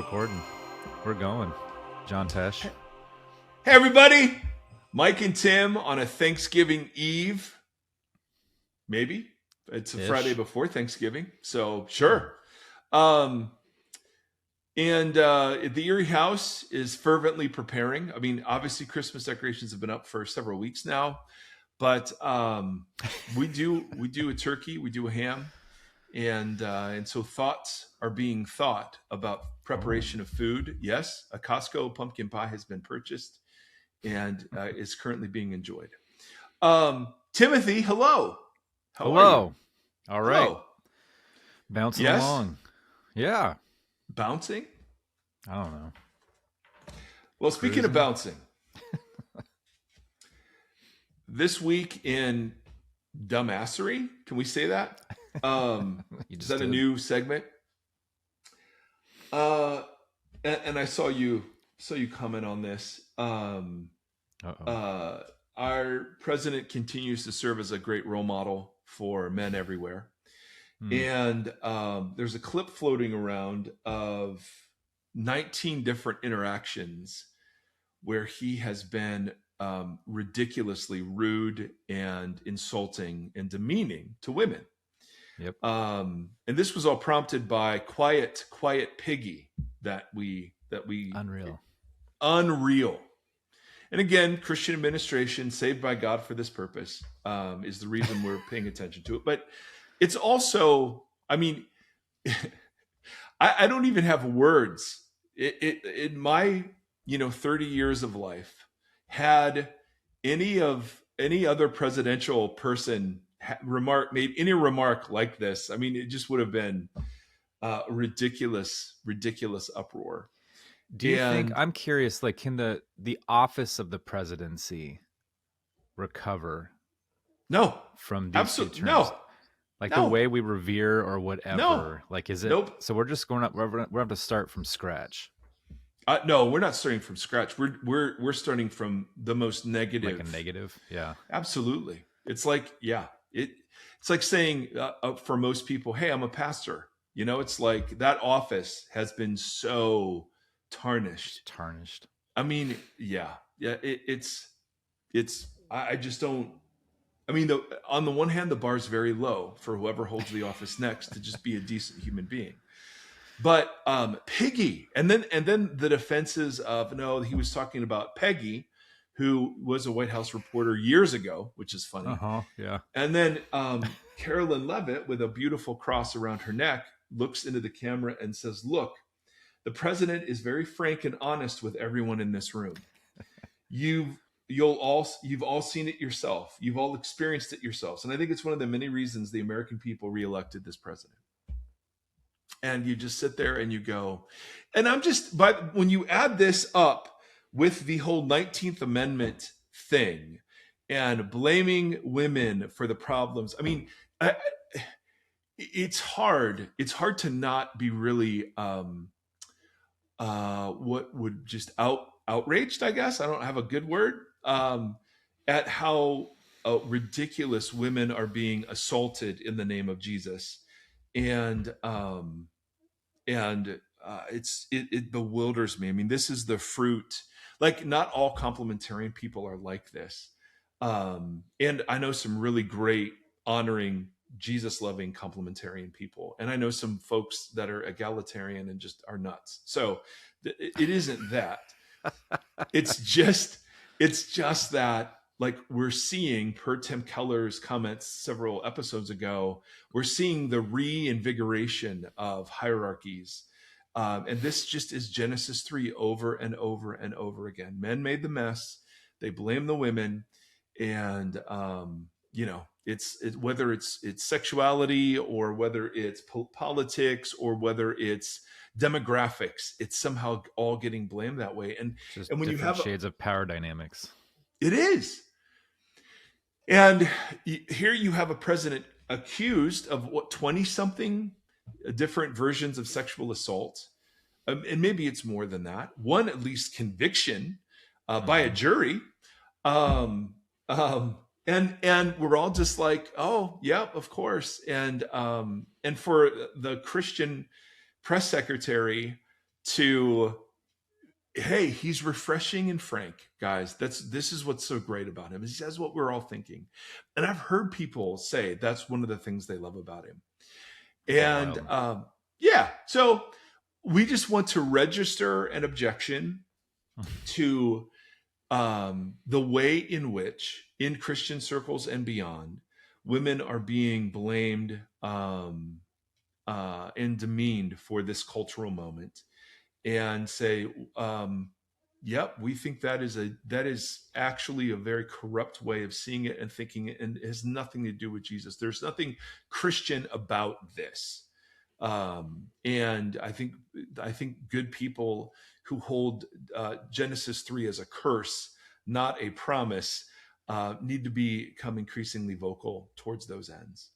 recording. We're going. John Tesh. Hey everybody, Mike and Tim on a Thanksgiving Eve. Maybe it's a Friday before Thanksgiving, so sure. And the Erie house is fervently preparing. I mean, obviously Christmas decorations have been up for several weeks now, but we do a turkey, we do a ham, and so thoughts are being thought about preparation of food. Yes, a Costco pumpkin pie has been purchased and is currently being enjoyed. Timothy, hello. How are you? All right. Hello. Bouncing along. Yeah. Bouncing? I don't know. Well, speaking of bouncing, this weok in dumbassery, can we say that? Is that a new segment? And I saw you comment on this. Our president continues to serve as a great role model for men everywhere. And there's a clip floating around of 19 different interactions where he has been ridiculously rude and insulting and demeaning to women. Yep. And this was all prompted by quiet piggy that we unreal. And again, Christian administration, saved by God for this purpose, is the reason we're paying attention to it. But it's also, I mean, I don't even have words. In my 30 years of life, had any other presidential person made any remark like this, I mean, it just would have been a ridiculous uproar. Do you think, I'm curious, like, can the office of the presidency recover? No. From these absolutely two terms? No. Like no. the way we revere or whatever. No. Like, is it? Nope. So we're just going up. We're going to start from scratch. No, we're not starting from scratch. We're starting from the most negative. Like a negative, yeah. Absolutely. It's like, yeah, it's like saying for most people, "Hey, I'm a pastor." It's like that office has been so tarnished. I mean, yeah. It's. I just don't. I mean, on the one hand, the bar's very low for whoever holds the office next to just be a decent human being. But Piggy, and then the defenses of, no, he was talking about Peggy, who was a White House reporter years ago, which is funny. Yeah. And then Carolyn Levitt, with a beautiful cross around her neck, looks into the camera and says, "Look, the president is very frank and honest with everyone in this room. You've all seen it yourself. You've all experienced it yourselves. And I think it's one of the many reasons the American people reelected this president." And you just sit there and you go, and when you add this up with the whole 19th Amendment thing and blaming women for the problems, I mean, it's hard to not be really, what would just outraged, I guess. I don't have a good word, at how ridiculous women are being assaulted in the name of Jesus. And it bewilders me. I mean, this is the fruit. Like, not all complementarian people are like this. And I know some really great, honoring, Jesus-loving complementarian people. And I know some folks that are egalitarian and just are nuts. So it isn't that. It's just that, like, we're seeing, per Tim Keller's comments several episodes ago, we're seeing the reinvigoration of hierarchies. And this just is Genesis 3 over and over and over again. Men made the mess. They blame the women. And, it's whether it's sexuality or whether it's politics or whether it's demographics, it's somehow all getting blamed that way. And when you have shades of power dynamics, it is. And here you have a president accused of 20-something different versions of sexual assault. And maybe it's more than that. One, at least, conviction by a jury. And we're all just like, oh, yeah, of course. And for the Christian press secretary to, hey, he's refreshing and frank, guys. This is what's so great about him. He says what we're all thinking. And I've heard people say that's one of the things they love about him. And yeah, so we just want to register an objection to the way in which, in Christian circles and beyond, women are being blamed and demeaned for this cultural moment, and say, yep, we think that is actually a very corrupt way of seeing it and thinking it, and it has nothing to do with Jesus. There's nothing Christian about this. And I think good people who hold Genesis 3 as a curse, not a promise, need to become increasingly vocal towards those ends.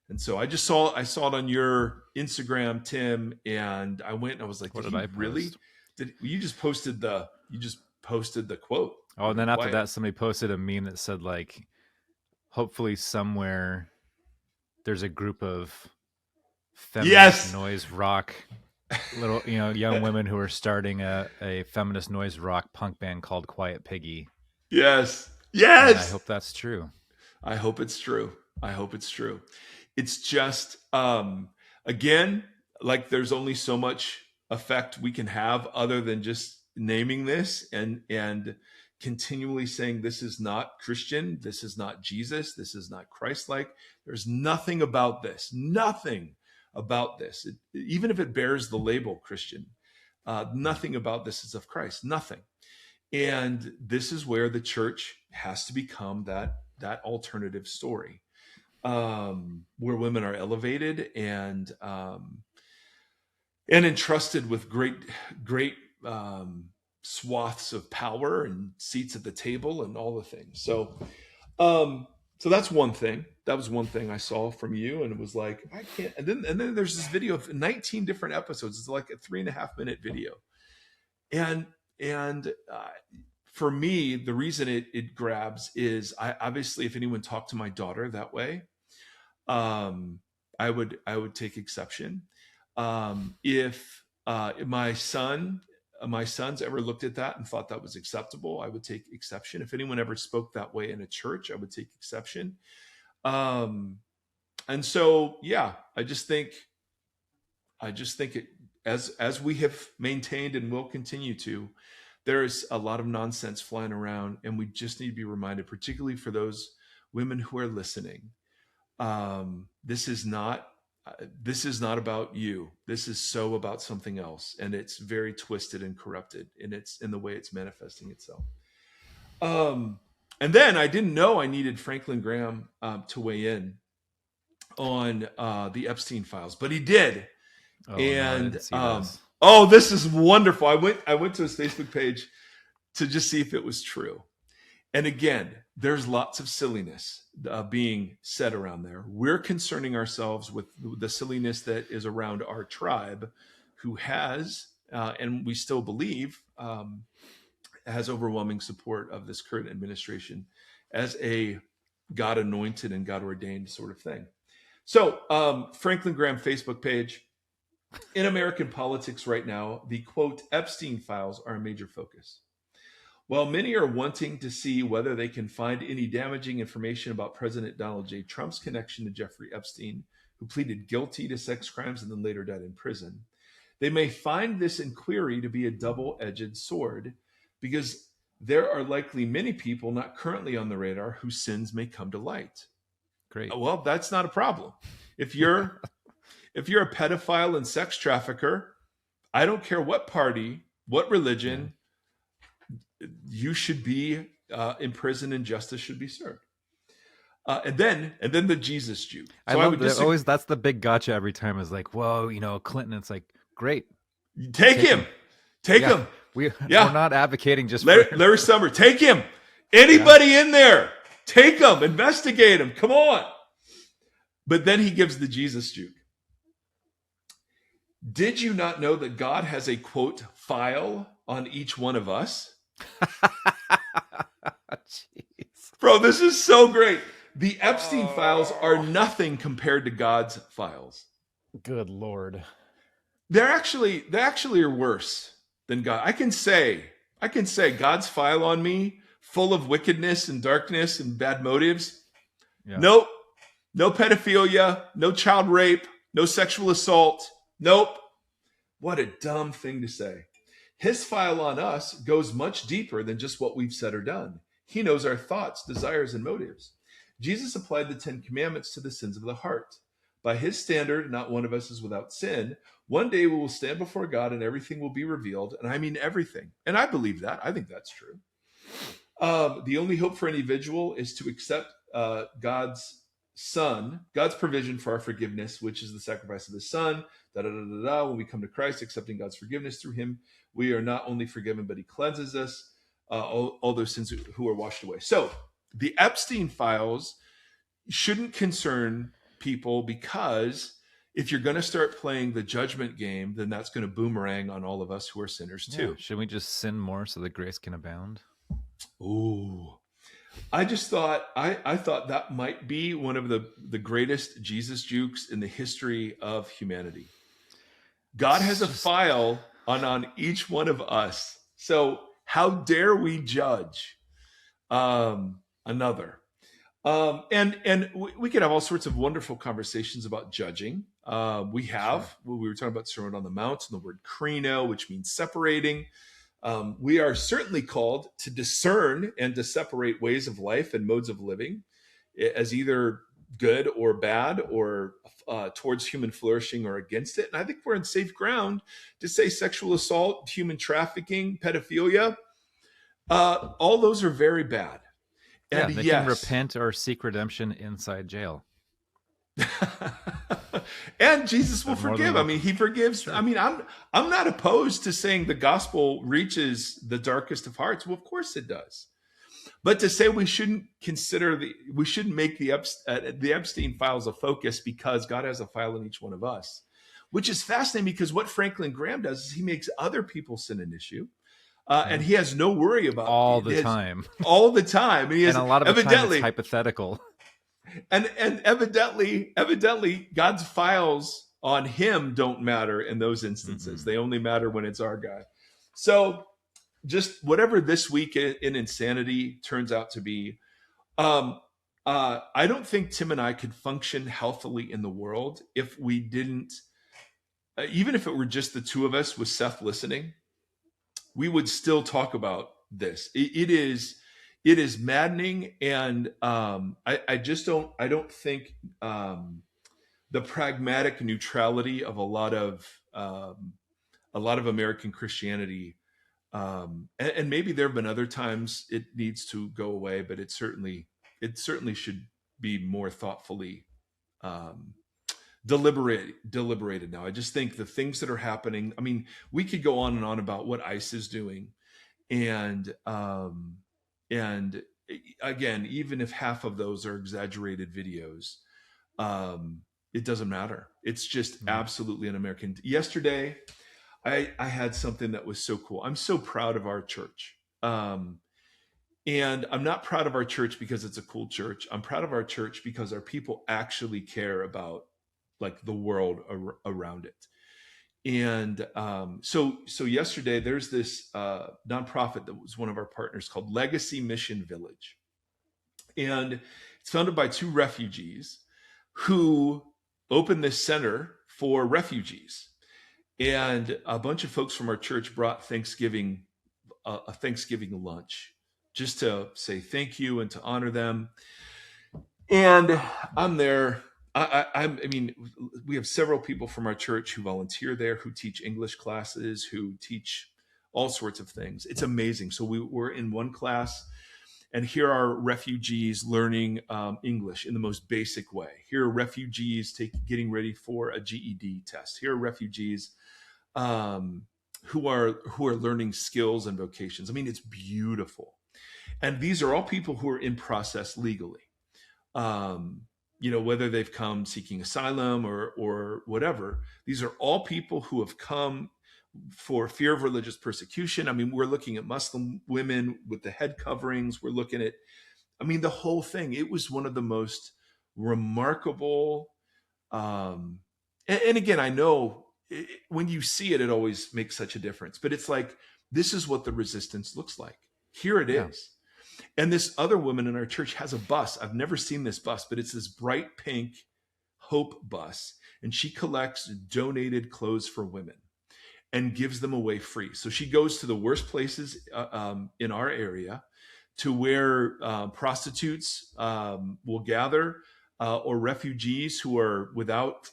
And so I saw it on your Instagram, Tim, and I went and I was like, what did I really? You just posted the quote. Oh, and then after that, somebody posted a meme that said, like, hopefully somewhere there's a group of feminist noise rock little, young women who are starting a feminist noise rock punk band called Quiet Piggy. Yes. And I hope that's true. I hope it's true. It's just, again, like, there's only so much effect we can have other than just naming this and continually saying, this is not Christian, this is not Jesus, this is not Christ-like. There's nothing about this, even if it bears the label Christian, nothing about this is of Christ, nothing. And this is where the church has to become that alternative story, where women are elevated and entrusted with great swaths of power and seats at the table and all the things. So that's one thing. That was one thing I saw from you, and it was like, I can't. And then there's this video of 19 different episodes. It's like a 3.5-minute video, and for me, the reason it grabs is, I obviously, if anyone talked to my daughter that way, I would take exception. If my sons ever looked at that and thought that was acceptable, I would take exception. If anyone ever spoke that way in a church, I would take exception. And so, yeah, I just think it, as we have maintained and will continue to, there is a lot of nonsense flying around, and we just need to be reminded, particularly for those women who are listening. This is not about you. This is so about something else, and it's very twisted and corrupted in the way it's manifesting itself. And then I didn't know I needed Franklin Graham to weigh in on the Epstein files, but he did. Oh, and this is wonderful. I went to his Facebook page to just see if it was true. And again, there's lots of silliness being said around there. We're concerning ourselves with the silliness that is around our tribe, who has, and we still believe, has overwhelming support of this current administration as a God-anointed and God-ordained sort of thing. So Franklin Graham Facebook page. In American politics right now, the, quote, Epstein files are a major focus. While many are wanting to see whether they can find any damaging information about President Donald J. Trump's connection to Jeffrey Epstein, who pleaded guilty to sex crimes and then later died in prison, they may find this inquiry to be a double-edged sword, because there are likely many people not currently on the radar whose sins may come to light. Great. Well, that's not a problem. If you're a pedophile and sex trafficker, I don't care what party, what religion, you should be in prison and justice should be served. And then the Jesus Juke. So that's the big gotcha every time, is like, whoa, Clinton. It's like, great. Take him. We're not advocating just Larry Summer. Take him. Anybody in there, take him, investigate him. Come on. But then he gives the Jesus Juke. Did you not know that God has a, quote, file on each one of us? Jeez. Bro, this is so great. The Epstein files are nothing compared to God's files. Good Lord. they actually are worse than God. I can say God's file on me, full of wickedness and darkness and bad motives. Yeah. Nope. No pedophilia, no child rape, no sexual assault. Nope. What a dumb thing to say. His file on us goes much deeper than just what we've said or done. He knows our thoughts, desires, and motives. Jesus applied the 10 Commandments to the sins of the heart. By his standard, not one of us is without sin. One day we will stand before God and everything will be revealed. And I mean everything. And I believe that. I think that's true. The only hope for an individual is to accept God's Son, God's provision for our forgiveness, which is the sacrifice of his Son. When we come to Christ, accepting God's forgiveness through him, we are not only forgiven, but he cleanses us, all those sins who are washed away. So the Epstein files shouldn't concern people, because if you're going to start playing the judgment game, then that's going to boomerang on all of us who are sinners too. Should we just sin more so that grace can abound? Ooh. I just thought I thought that might be one of the greatest Jesus jukes in the history of humanity. God has a file on each one of us. So how dare we judge another? And we could have all sorts of wonderful conversations about judging. We were talking about Sermon on the Mount and the word krino, which means separating. We are certainly called to discern and to separate ways of life and modes of living as either good or bad, or towards human flourishing or against it. And I think we're in safe ground to say sexual assault, human trafficking, pedophilia, all those are very bad. And they can repent or seek redemption inside jail. And Jesus will forgive. I mean, he forgives. Sure. I mean, I'm not opposed to saying the gospel reaches the darkest of hearts. Well, of course it does. But to say we shouldn't make the Epstein files a focus because God has a file in each one of us, which is fascinating, because what Franklin Graham does is he makes other people sin an issue. And he has no worry about all the time. All the time. And, and a lot of the time it's hypothetical. And evidently, God's files on him don't matter in those instances. Mm-hmm. They only matter when it's our guy. So just whatever this week in insanity turns out to be, I don't think Tim and I could function healthily in the world if we didn't, even if it were just the two of us with Seth listening, we would still talk about this. It is maddening, and I don't think the pragmatic neutrality of a lot of American Christianity, and maybe there have been other times it needs to go away, but it certainly should be more thoughtfully deliberated now. I just think the things that are happening, I mean, we could go on and on about what ICE is doing, and again, even if half of those are exaggerated videos, it doesn't matter. It's just absolutely un-American. Yesterday, I had something that was so cool. I'm so proud of our church. And I'm not proud of our church because it's a cool church. I'm proud of our church because our people actually care about like the world around it. And so yesterday there's this nonprofit that was one of our partners called Legacy Mission Village. And it's founded by two refugees who opened this center for refugees. And a bunch of folks from our church brought a Thanksgiving lunch just to say thank you and to honor them. And I'm there. I mean, we have several people from our church who volunteer there, who teach English classes, who teach all sorts of things. It's amazing. So we're in one class, and here are refugees learning English in the most basic way. Here are refugees getting ready for a GED test. Here are refugees who are learning skills and vocations. I mean, it's beautiful. And these are all people who are in process legally. Whether they've come seeking asylum or whatever, these are all people who have come for fear of religious persecution. I mean, we're looking at Muslim women with the head coverings. We're looking at, the whole thing. It was one of the most remarkable. And again, I know when you see it, it always makes such a difference. But it's like, this is what the resistance looks like. Here it is. And this other woman in our church has a bus. I've never seen this bus, but it's this bright pink Hope bus. And she collects donated clothes for women and gives them away free. So she goes to the worst places in our area, to where prostitutes will gather, or refugees who are without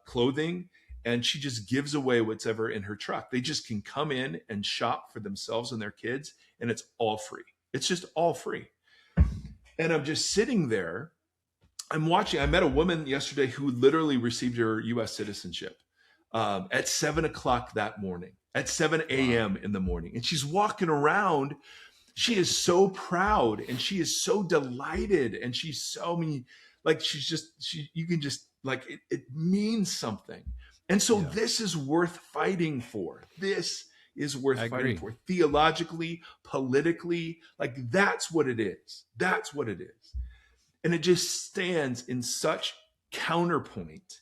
clothing. And she just gives away whatever in her truck. They just can come in and shop for themselves and their kids, and it's all free. It's just all free. And I'm just sitting there. I'm watching. I met a woman yesterday who literally received her U.S. citizenship at 7 o'clock that morning, at 7 a.m. in the morning. And she's walking around. She is so proud, and she is so delighted. And she's so, I mean, like, you can just, like, it means something. And so this is worth fighting for. This is worth fighting for, theologically, politically. Like, that's what it is. That's what it is. And it just stands in such counterpoint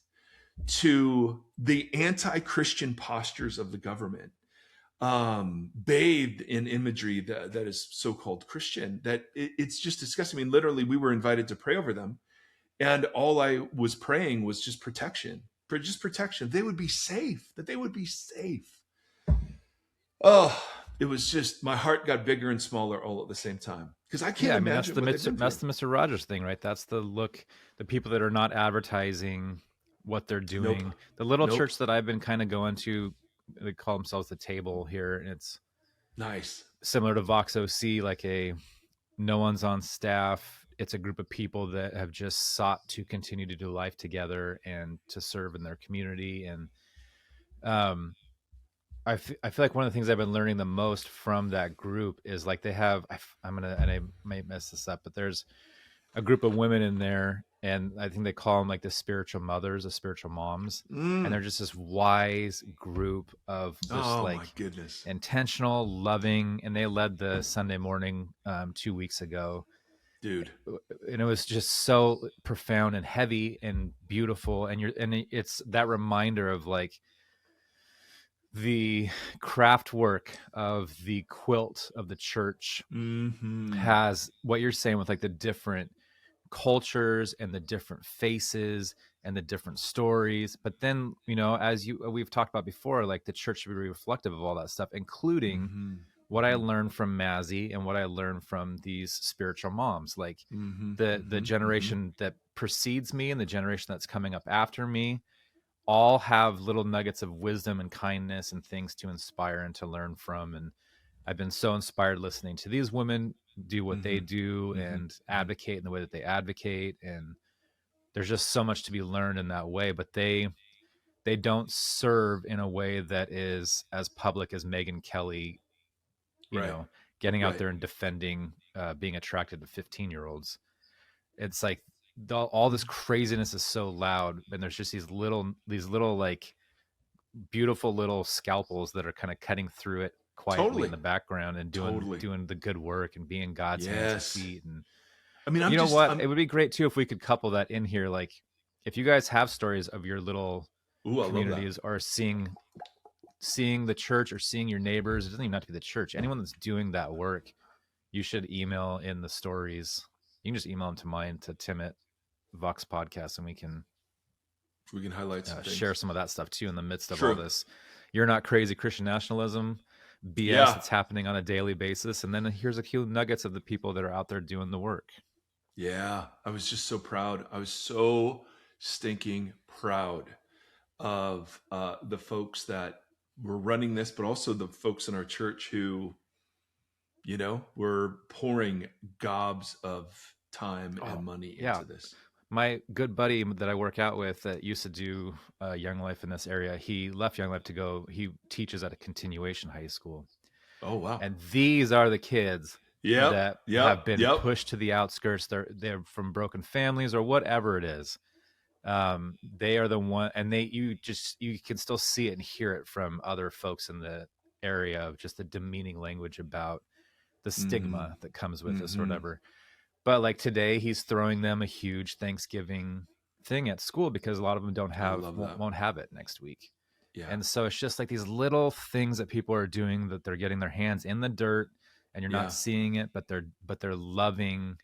to the anti-Christian postures of the government, bathed in imagery that is so-called Christian, that it's just disgusting. I mean, literally, we were invited to pray over them, and all I was praying was just protection. For just protection. They would be safe, that they would be safe. Oh, it was just, my heart got bigger and smaller all at the same time. Because I can't imagine that's the Mr. Rogers thing, right? That's the people that are not advertising what they're doing. Nope. The little church that I've been kind of going to, they call themselves the Table here, and it's nice, similar to Vox OC, like no one's on staff. It's a group of people that have just sought to continue to do life together and to serve in their community. And I feel like one of the things I've been learning the most from that group is, like, they have, and I might mess this up, but there's a group of women in there, and I think they call them like the spiritual mothers, the spiritual moms. And they're just this wise group of just my goodness, intentional, loving, and they led the Sunday morning 2 weeks ago. Dude. And it was just so profound and heavy and beautiful. And it's that reminder of, like, the craft work of the quilt of the church has what you're saying with, like, the different cultures and the different faces and the different stories. But then, as we've talked about before, like, the church should be reflective of all that stuff, including what I learned from Mazzy and what I learned from these spiritual moms, like the generation that precedes me and the generation that's coming up after me, all have little nuggets of wisdom and kindness and things to inspire and to learn from. And I've been so inspired listening to these women do what they do and advocate in the way that they advocate. And there's just so much to be learned in that way, but they don't serve in a way that is as public as Megyn Kelly, getting out there and defending being attracted to 15-year-olds. It's like all this craziness is so loud, and there's just these little like beautiful little scalpels that are kind of cutting through it quietly in the background and doing the good work and being God's hands and feet. And I mean, it would be great too if we could couple that in here. Like, if you guys have stories of your little communities, or seeing the church, or seeing your neighbors, it doesn't even have to be the church, anyone that's doing that work, you should email in the stories. You can just email them to mine, to Tim at Vox Podcast, and we can highlight some share some of that stuff too in the midst of all this You're Not Crazy Christian nationalism BS that's happening on a daily basis. And then here's a few nuggets of the people that are out there doing the work. Yeah, I was just so proud. I was so stinking proud of the folks that were running this, but also the folks in our church who, were pouring gobs of time and money into this. My good buddy that I work out with that used to do Young Life in this area, he left Young Life to go. He teaches at a continuation high school. Oh, wow. And these are the kids that have been pushed to the outskirts. They're from broken families or whatever it is. They are the one, and you can still see it and hear it from other folks in the area of just the demeaning language about the stigma that comes with this or whatever. But like today, he's throwing them a huge Thanksgiving thing at school because a lot of them won't have it next week. Yeah. And so it's just like these little things that people are doing, that they're getting their hands in the dirt and you're not seeing it, but they're loving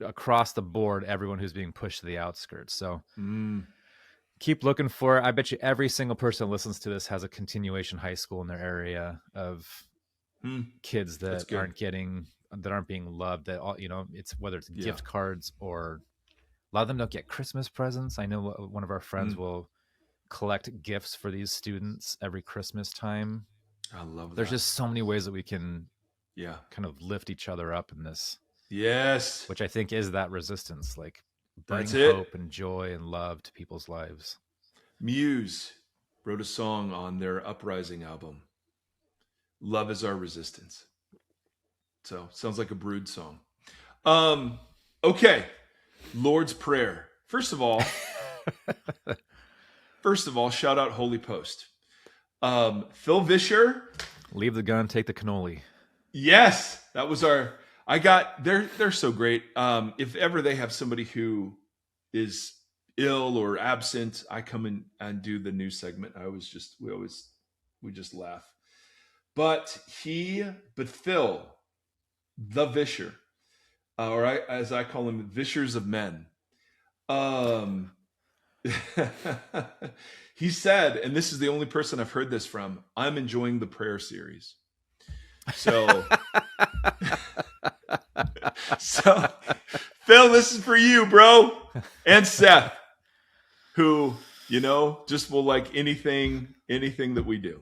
across the board everyone who's being pushed to the outskirts. So keep looking for it. I bet you every single person that listens to this has a continuation high school in their area of kids that aren't being loved, that all, it's whether it's gift cards, or a lot of them don't get Christmas presents. I know one of our friends will collect gifts for these students every Christmas time. I love that. There's just so many ways that we can kind of lift each other up in this. Yes. Which I think is that resistance, like bring hope and joy and love to people's lives. Muse wrote a song on their Uprising album. Love is our resistance. So sounds like a Brood song. Okay. Lord's Prayer. First of all, shout out Holy Post. Phil Vischer. Leave the gun, take the cannoli. Yes, that was they're so great. If ever they have somebody who is ill or absent, I come in and do the news segment. We just laugh. But Phil, the Vischer, or as I call him, Vishers of Men. He said, and this is the only person I've heard this from, I'm enjoying the prayer series. So, Phil, this is for you, bro. And Seth, who, just will like anything that we do.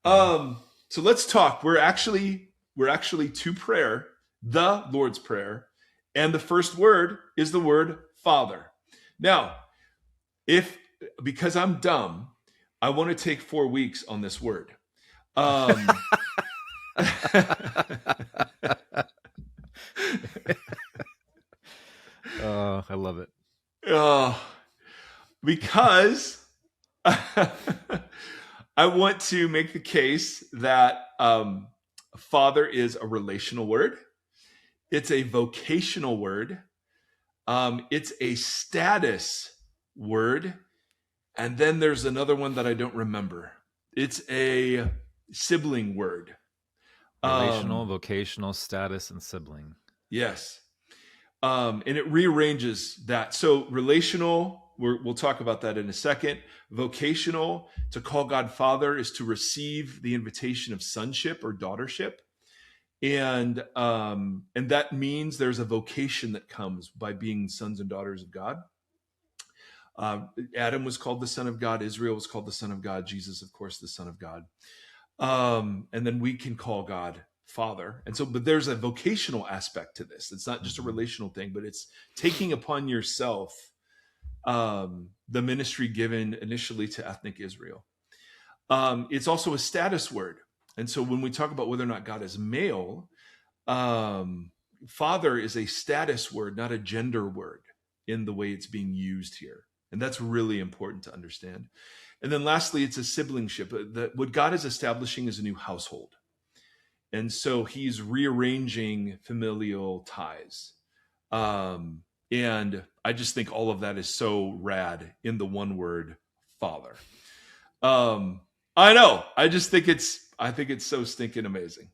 So let's talk. We're actually to prayer, the Lord's Prayer. And the first word is the word Father. Now, because I'm dumb, I want to take 4 weeks on this word. Oh, I love it. Because I want to make the case that Father is a relational word. It's a vocational word. It's a status word. And then there's another one that I don't remember. It's a sibling word. Relational, vocational, status, and sibling. Yes. And it rearranges that. So relational, we'll talk about that in a second. Vocational, to call God Father, is to receive the invitation of sonship or daughtership. And that means there's a vocation that comes by being sons and daughters of God. Adam was called the Son of God. Israel was called the Son of God. Jesus, of course, the Son of God. And then we can call God Father. And so, but there's a vocational aspect to this. It's not just a relational thing, but it's taking upon yourself the ministry given initially to ethnic Israel. It's also a status word. And so when we talk about whether or not God is male, Father is a status word, not a gender word in the way it's being used here. And that's really important to understand. And then lastly, it's a siblingship. What God is establishing is a new household. And so he's rearranging familial ties. And I just think all of that is so rad in the one word, Father. I know. I think it's so stinking amazing.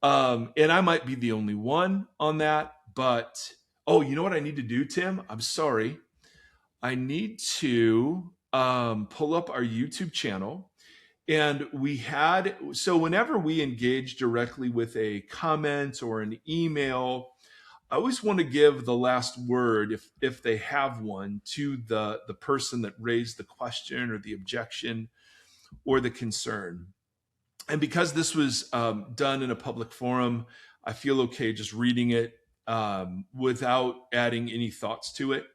And I might be the only one on that, but, you know what I need to do, Tim? I'm sorry. I need to pull up our YouTube channel. And so whenever we engage directly with a comment or an email, I always want to give the last word, if they have one, to the person that raised the question or the objection or the concern. And because this was done in a public forum, I feel okay just reading it without adding any thoughts to it.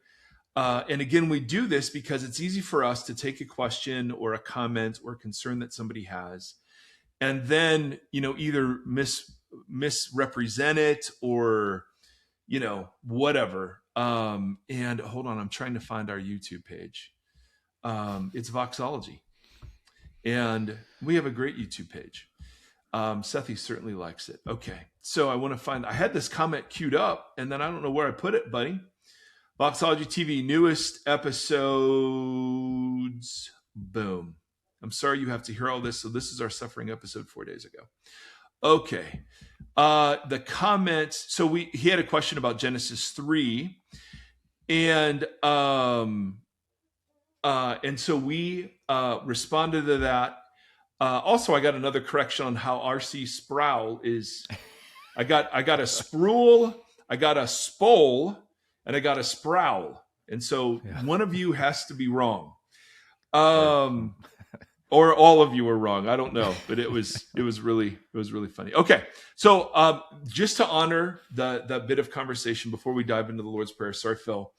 And again, we do this because it's easy for us to take a question or a comment or concern that somebody has, and then, either misrepresent it or, whatever. And hold on, I'm trying to find our YouTube page. It's Voxology. And we have a great YouTube page. Sethi certainly likes it. Okay. So I had this comment queued up and then I don't know where I put it, buddy. Voxology TV, newest episodes. Boom. I'm sorry you have to hear all this. So this is our suffering episode 4 days ago. Okay. The comments. So he had a question about Genesis 3. And so we responded to that. Also, I got another correction on how R.C. Sproul is. I got a sproul, I got a spole, and I got a sproul. And so one of you has to be wrong. Or all of you are wrong. I don't know, but it was really funny. Okay, so just to honor that bit of conversation before we dive into the Lord's Prayer. Sorry, Phil.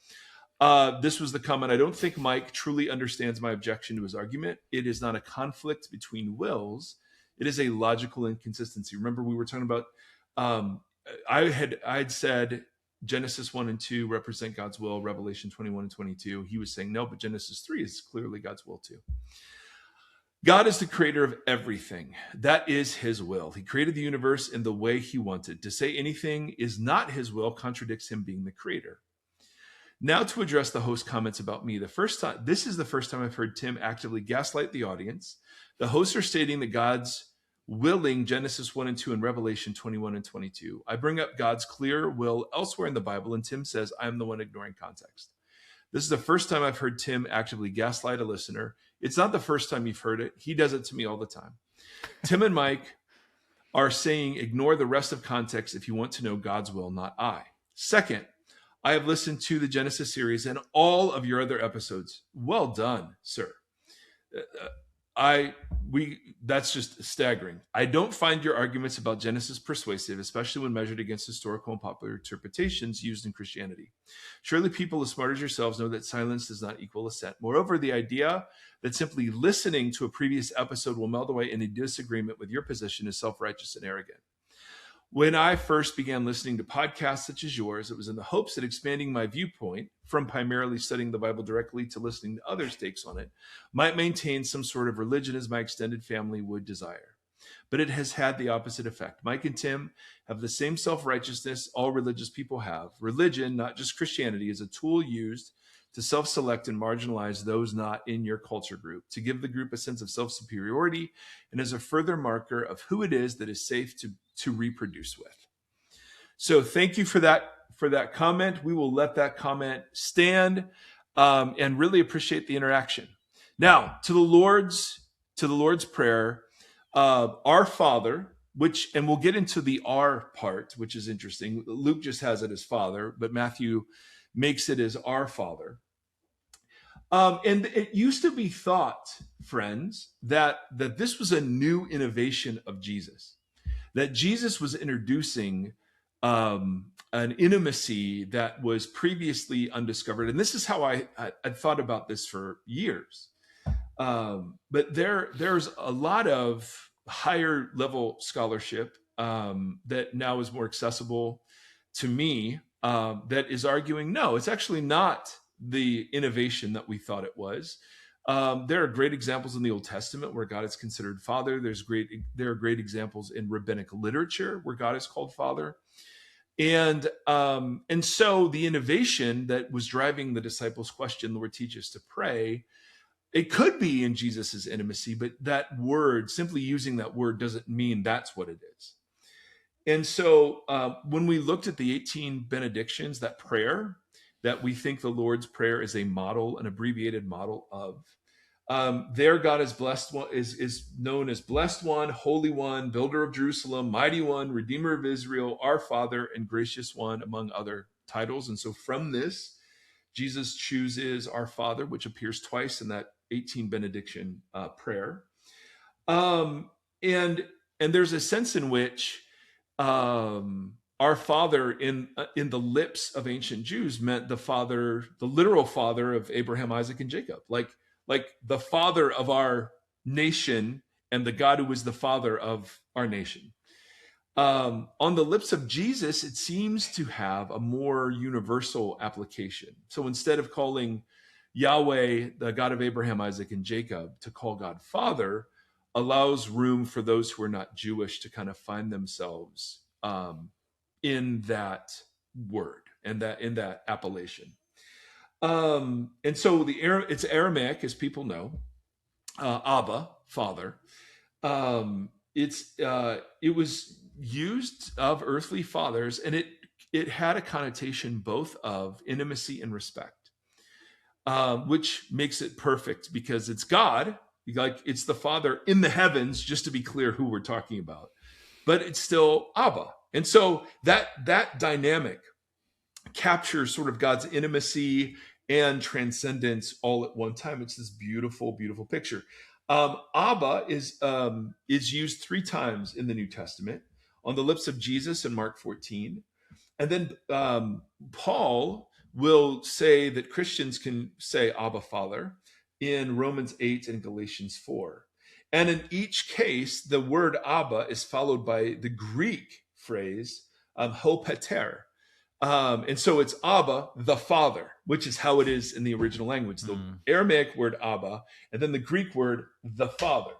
This was the comment. I don't think Mike truly understands my objection to his argument. It is not a conflict between wills. It is a logical inconsistency. Remember, we were talking about. I'd said Genesis 1 and 2 represent God's will. Revelation 21 and 22. He was saying no, but Genesis 3 is clearly God's will too. God is the creator of everything. That is his will. He created the universe in the way he wanted. To say anything is not his will contradicts him being the creator. Now to address the host comments about me. This is the first time I've heard Tim actively gaslight the audience. The hosts are stating that God's willing Genesis 1 and 2 and Revelation 21 and 22. I bring up God's clear will elsewhere in the Bible, and Tim says I'm the one ignoring context. This is the first time I've heard Tim actively gaslight a listener. It's not the first time you've heard it. He does it to me all the time. Tim and Mike are saying ignore the rest of context if you want to know God's will, not I. Second, I have listened to the Genesis series and all of your other episodes. Well done, sir. That's just staggering. I don't find your arguments about Genesis persuasive, especially when measured against historical and popular interpretations used in Christianity. Surely people as smart as yourselves know that silence does not equal assent. Moreover, the idea that simply listening to a previous episode will melt away any disagreement with your position is self-righteous and arrogant. When I first began listening to podcasts such as yours, it was in the hopes that expanding my viewpoint from primarily studying the Bible directly to listening to others' takes on it might maintain some sort of religion as my extended family would desire. But it has had the opposite effect. Mike and Tim have the same self-righteousness all religious people have. Religion, not just Christianity, is a tool used to self-select and marginalize those not in your culture group, to give the group a sense of self-superiority, and as a further marker of who it is that is safe to reproduce with. So thank you for that comment. We will let that comment stand and really appreciate the interaction. Now to the Lord's Prayer, Our Father, and we'll get into the R part, which is interesting. Luke just has it as Father, but Matthew makes it as Our Father. And it used to be thought, friends, that this was a new innovation of Jesus, that Jesus was introducing an intimacy that was previously undiscovered. And this is how I thought about this for years. But there's a lot of higher level scholarship that now is more accessible to me that is arguing, no, it's actually not the innovation that we thought it was. There are great examples in the Old Testament where God is considered Father. There are great examples in rabbinic literature where God is called Father. And so the innovation that was driving the disciples' question, Lord, teach us to pray, it could be in Jesus's intimacy, but that word, simply using that word doesn't mean that's what it is. And so when we looked at the 18 benedictions, that prayer that we think the Lord's Prayer is a model, an abbreviated model of, there God is blessed one, is known as Blessed One, Holy One, Builder of Jerusalem, Mighty One, Redeemer of Israel, Our Father, and Gracious One, among other titles. And so from this, Jesus chooses Our Father, which appears twice in that 18 benediction prayer. And there's a sense in which Our Father in the lips of ancient Jews meant the literal father of Abraham, Isaac, and Jacob, like the father of our nation and the God who is the father of our nation. On the lips of Jesus, it seems to have a more universal application. So instead of calling Yahweh, the God of Abraham, Isaac, and Jacob, to call God Father, allows room for those who are not Jewish to kind of find themselves in that word and in that appellation. And so it's Aramaic, as people know. Abba, Father. It was used of earthly fathers, and it had a connotation both of intimacy and respect, which makes it perfect because it's God, like it's the Father in the heavens. Just to be clear, who we're talking about, but it's still Abba, and so that dynamic captures sort of God's intimacy and transcendence all at one time. It's this beautiful, beautiful picture. Abba is used 3 times in the New Testament, on the lips of Jesus in Mark 14. And then Paul will say that Christians can say Abba Father in Romans 8 and Galatians 4. And in each case, the word Abba is followed by the Greek phrase ho pater. And so it's Abba, the Father, which is how it is in the original language. The Aramaic word Abba, and then the Greek word the Father,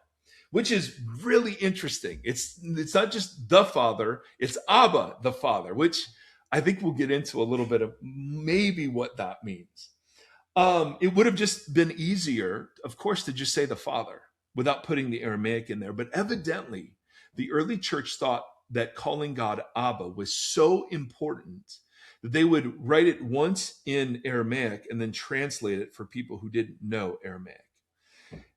which is really interesting. It's not just the Father, it's Abba, the Father, which I think we'll get into a little bit of maybe what that means. It would have just been easier, of course, to just say the Father without putting the Aramaic in there. But evidently, the early church thought that calling God Abba was so important that they would write it once in Aramaic and then translate it for people who didn't know Aramaic.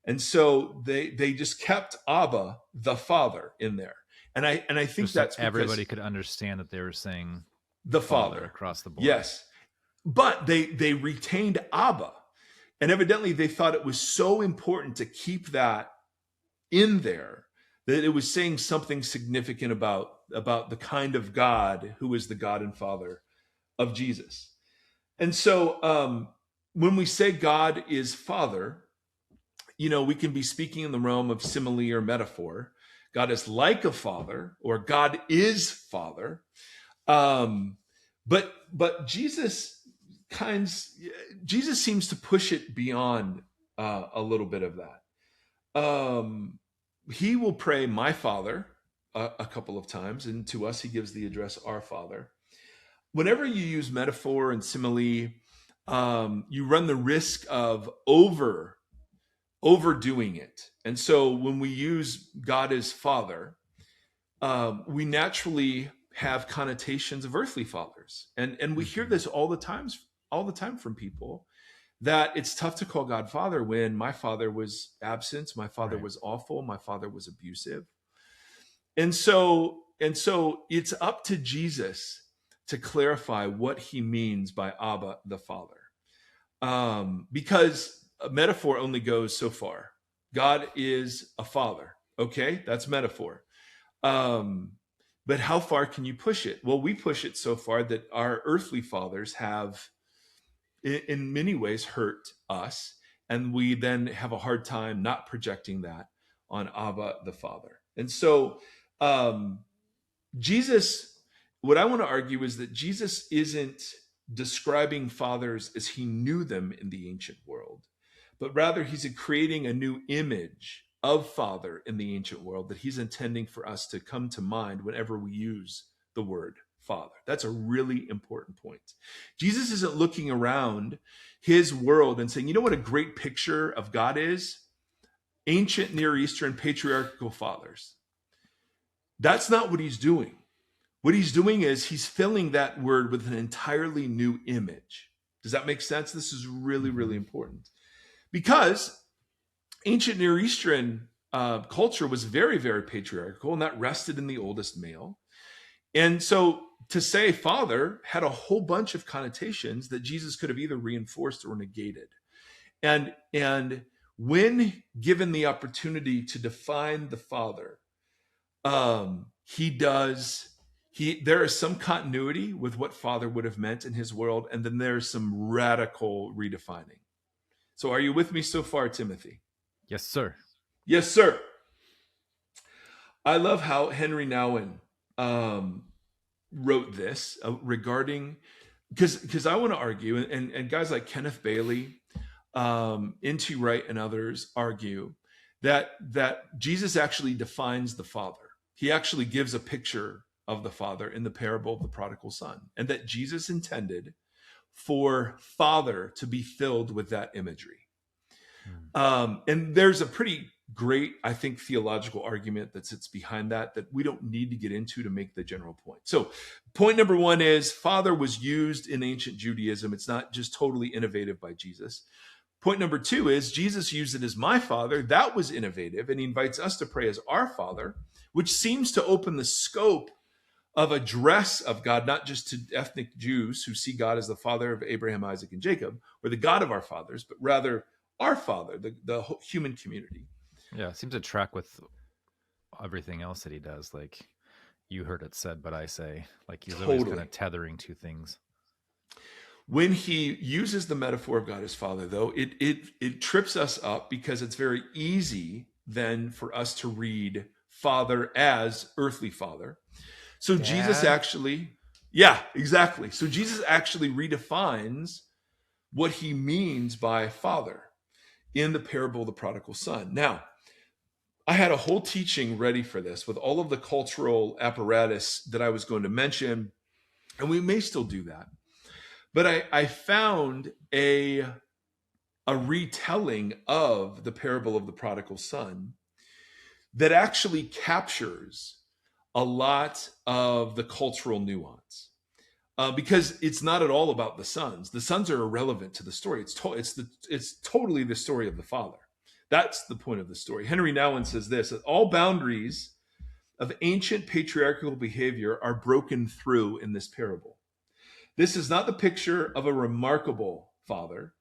And so they just kept Abba, the Father, in there. And I think just that's so everybody could understand that they were saying the Father across the board. Yes. But they retained Abba. And evidently they thought it was so important to keep that in there that it was saying something significant about the kind of God who is the God and Father of Jesus. And so when we say God is Father, we can be speaking in the realm of simile or metaphor. God is like a father, or God is Father. But Jesus seems to push it beyond a little bit of that. He will pray, "My Father," a couple of times, and to us he gives the address, "Our Father." Whenever you use metaphor and simile, you run the risk of overdoing it. And so when we use God as Father, we naturally have connotations of earthly fathers. And we hear this all the time from people, that it's tough to call God Father when my father was absent, my father was awful, my father was abusive. And so it's up to Jesus to clarify what he means by Abba, the Father. Because a metaphor only goes so far. God is a father. Okay, that's metaphor. But how far can you push it? Well, we push it so far that our earthly fathers have, in many ways, hurt us. And we then have a hard time not projecting that on Abba, the Father. And so Jesus, what I want to argue is that Jesus isn't describing fathers as he knew them in the ancient world, but rather he's creating a new image of father in the ancient world that he's intending for us to come to mind whenever we use the word Father. That's a really important point. Jesus isn't looking around his world and saying, you know what a great picture of God is? Ancient Near Eastern patriarchal fathers. That's not what he's doing. What he's doing is he's filling that word with an entirely new image. Does that make sense? This is really, really important. Because ancient Near Eastern culture was very, very patriarchal, and that rested in the oldest male. And so to say father had a whole bunch of connotations that Jesus could have either reinforced or negated. And when given the opportunity to define the father, there is some continuity with what father would have meant in his world, and then there's some radical redefining. So are you with me so far, Timothy? Yes, sir. Yes, sir. I love how Henry Nouwen wrote this regarding, because I want to argue, and guys like Kenneth Bailey, N.T. Wright, and others argue that Jesus actually defines the Father. He actually gives a picture of the Father in the parable of the prodigal son, and that Jesus intended for Father to be filled with that imagery. And there's a pretty great, I think, theological argument that sits behind that we don't need to get into to make the general point. So point number one is father was used in ancient Judaism. It's not just totally innovative by Jesus. Point number two is Jesus used it as my father. That was innovative. And he invites us to pray as our father, which seems to open the scope of address of God, not just to ethnic Jews who see God as the father of Abraham, Isaac, and Jacob, or the God of our fathers, but rather our father, the human community. Yeah, it seems to track with everything else that he does. Like, you heard it said, but I say, like, he's always kind of tethering two things. When he uses the metaphor of God as father, though, it trips us up because it's very easy then for us to read father as earthly father. So Dad? Jesus actually, yeah, exactly. So Jesus actually redefines what he means by father in the parable of the prodigal son. Now, I had a whole teaching ready for this with all of the cultural apparatus that I was going to mention, and we may still do that. But I found a retelling of the parable of the prodigal son that actually captures a lot of the cultural nuance. Because it's not at all about the sons. The sons are irrelevant to the story. It's totally the story of the father. That's the point of the story. Henry Nouwen says this: that all boundaries of ancient patriarchal behavior are broken through in this parable. This is not the picture of a remarkable father.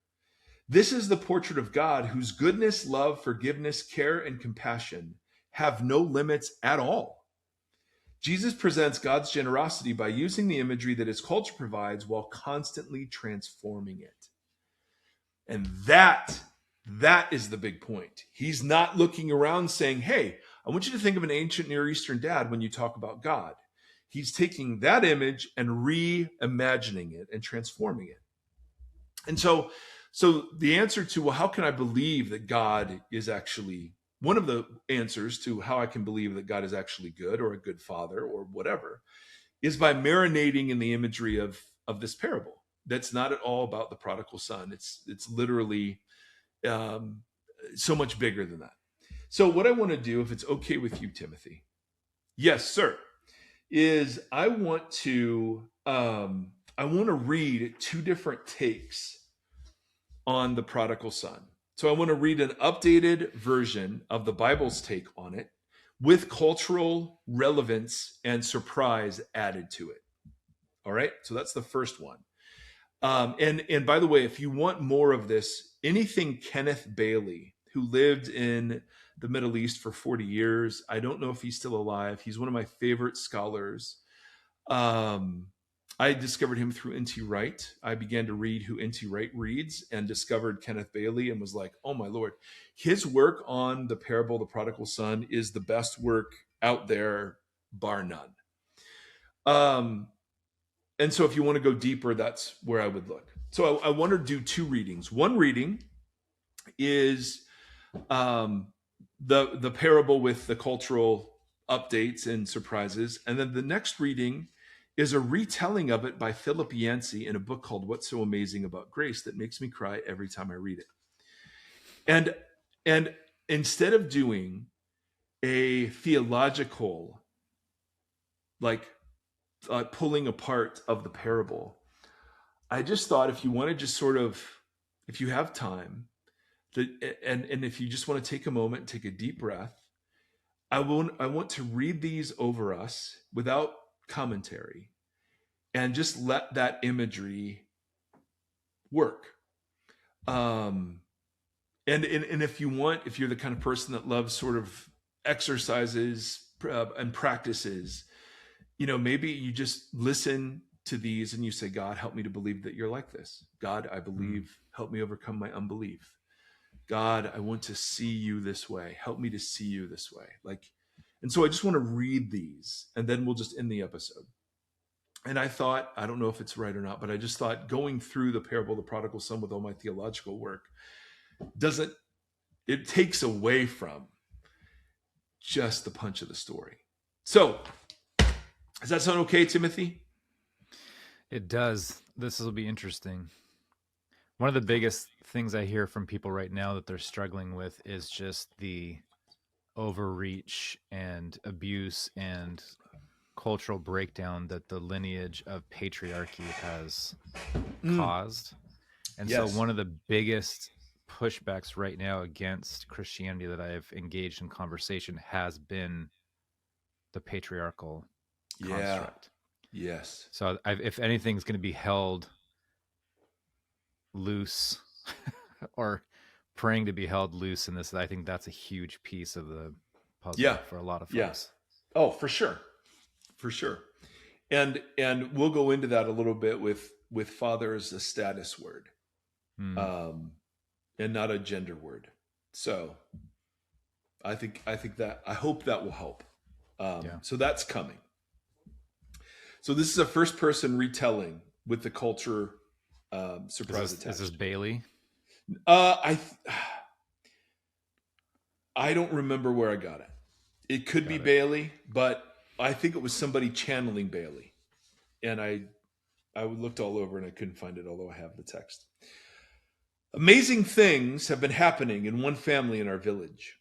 This is the portrait of God, whose goodness, love, forgiveness, care, and compassion have no limits at all. Jesus presents God's generosity by using the imagery that his culture provides while constantly transforming it. And that is the big point. He's not looking around saying, hey, I want you to think of an ancient Near Eastern dad when you talk about God. He's taking that image and reimagining it and transforming it. And so the answer to, well, how can I believe that God is actually, one of the answers to how I can believe that God is actually good or a good father or whatever, is by marinating in the imagery of this parable. That's not at all about the prodigal son. It's literally so much bigger than that. So what I want to do, if it's okay with you, Timothy, yes, sir, is I want to read two different takes on the prodigal son. So I want to read an updated version of the Bible's take on it with cultural relevance and surprise added to it. All right, so that's the first one. And by the way, if you want more of this, anything Kenneth Bailey, who lived in the Middle East for 40 years, I don't know if he's still alive. He's one of my favorite scholars. I discovered him through N.T. Wright. I began to read who N.T. Wright reads and discovered Kenneth Bailey and was like, oh my Lord. His work on the parable of the prodigal son is the best work out there, bar none. And so if you want to go deeper, that's where I would look. So I want to do two readings. One reading is the parable with the cultural updates and surprises. And then the next reading is a retelling of it by Philip Yancey in a book called What's So Amazing About Grace that makes me cry every time I read it. And instead of doing a theological, like pulling apart of the parable, I just thought if you want to just sort of, if you have time, and if you just want to take a moment and take a deep breath, I want to read these over us without commentary and just let that imagery work. And if you want, if you're the kind of person that loves sort of exercises and practices, you know, maybe you just listen to these and you say, God, help me to believe that you're like this. God, I believe, help me overcome my unbelief. God, I want to see you this way. Help me to see you this way. And so I just want to read these and then we'll just end the episode. And I thought, I don't know if it's right or not, but I just thought going through the parable of the prodigal son with all my theological work it takes away from just the punch of the story. So does that sound okay, Timothy? It does. This will be interesting. One of the biggest things I hear from people right now that they're struggling with is just the overreach and abuse and cultural breakdown that the lineage of patriarchy has caused. And so Yes. one of the biggest pushbacks right now against Christianity that I've engaged in conversation has been the patriarchal Yeah. construct. Yes. So if anything's going to be held loose or praying to be held loose in this, I think that's a huge piece of the puzzle Yeah. for a lot of Yeah. folks. Oh, for sure. For sure. And we'll go into that a little bit with father as a status word, and not a gender word. So I think that, I hope that will help. So that's coming. So this is a first person retelling with the culture surprise attached. Is this Bailey? I don't remember where I got it. It could be Bailey, but I think it was somebody channeling Bailey. And I looked all over and I couldn't find it, although I have the text. Amazing things have been happening in one family in our village.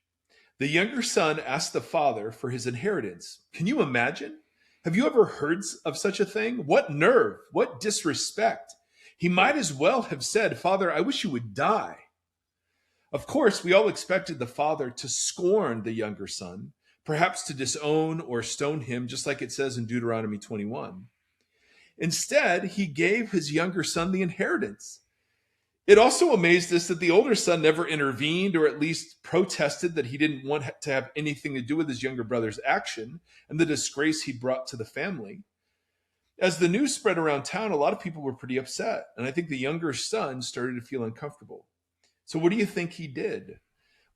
The younger son asked the father for his inheritance. Can you imagine? Have you ever heard of such a thing? What nerve, what disrespect. He might as well have said, "Father, I wish you would die." Of course, we all expected the father to scorn the younger son, perhaps to disown or stone him, just like it says in Deuteronomy 21. Instead, he gave his younger son the inheritance. It also amazed us that the older son never intervened or at least protested that he didn't want to have anything to do with his younger brother's action and the disgrace he brought to the family. As the news spread around town, a lot of people were pretty upset, and I think the younger son started to feel uncomfortable. So what do you think he did?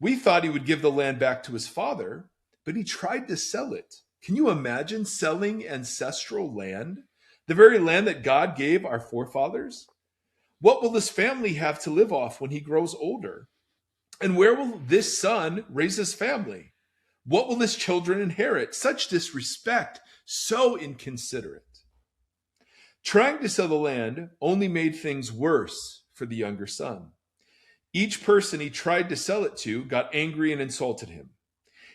We thought he would give the land back to his father, but he tried to sell it. Can you imagine selling ancestral land? The very land that God gave our forefathers? What will this family have to live off when he grows older? And where will this son raise his family? What will his children inherit? Such disrespect, so inconsiderate. Trying to sell the land only made things worse for the younger son. Each person he tried to sell it to got angry and insulted him.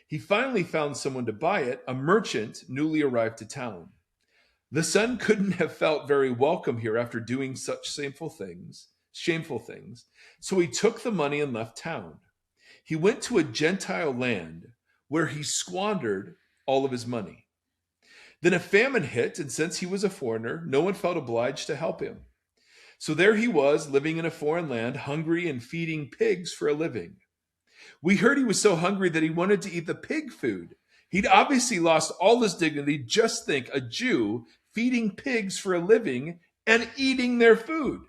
He finally found someone to buy it, a merchant newly arrived to town. The son couldn't have felt very welcome here after doing such shameful things. So he took the money and left town. He went to a Gentile land where he squandered all of his money. Then a famine hit, and since he was a foreigner, no one felt obliged to help him. So there he was, living in a foreign land, hungry and feeding pigs for a living. We heard he was so hungry that he wanted to eat the pig food. He'd obviously lost all his dignity. Just think, a Jew feeding pigs for a living and eating their food.